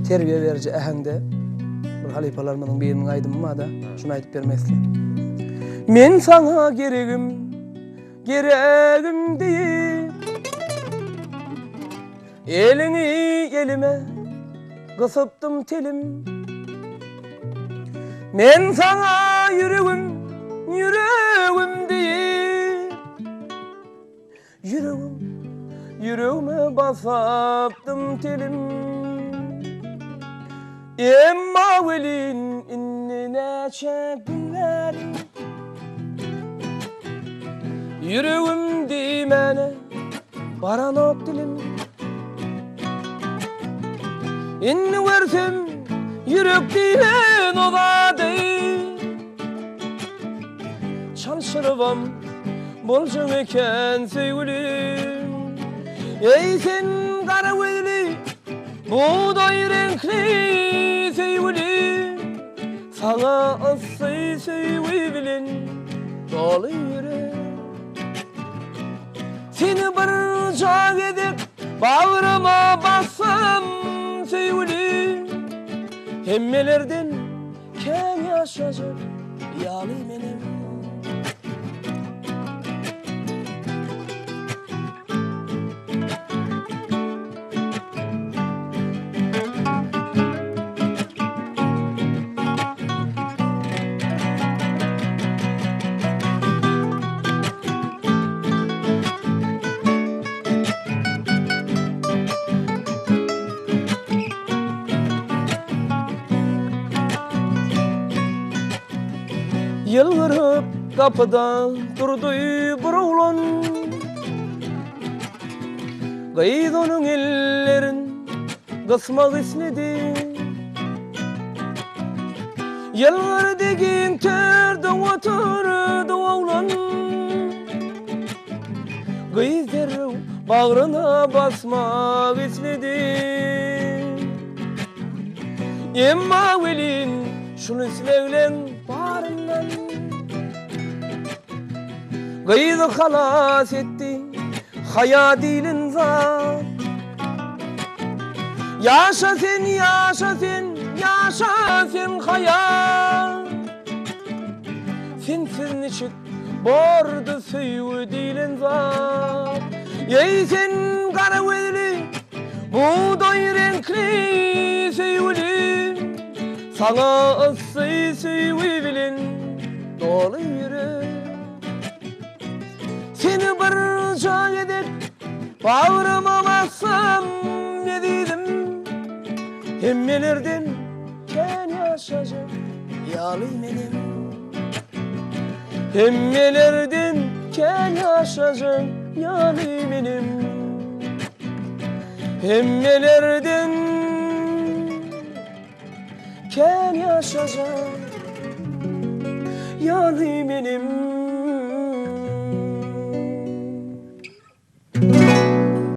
terbiye verici ähende bir halifalarymyň biriniň aýdymyma da şunu aýdyp bermekdi. Men sana geregim diýip elini elime gysypdym telim. Men sana yüregim diýip yüreğime basapdym telim. Emma welin innine çekler yüreğim dimene baranok dilim. İnni versem yürek dilen odadı çalışırvam bolcun eken sevgilim. Ey sen kara gözlü buğday renkli sevgilim, sana aslı sevgi bilen dolu yürek. Seni bir can edip bağrıma bassam sevgilim, hemmelerden ken yaşayacak yalı benim. Yılgırıp kapıda durdu bir oğlan, Gayd onun ellerin kısmak istedi. Yılgır degin terde oturdu oğlan, Gayd derrew bağrına basmak istedi. Emma welin şunu isleglen barından Gayd halas etti hayadilin zat. Yaşa sen, yaşa sen, yaşa sen hayat. Sensiz niçik bordu sevdiğin zat. Ey sen kara gözlü buğday renkli sevgilim, sana aslı sevgi bilen dolu yürek. Seni bir can edip bağrıma bassam ne dedim, hemmelerden ken yaşayacak yalı benim. Hemmelerden ken yaşayacak yalı benim. Hemmelerden ken yaşayacak yalı benim.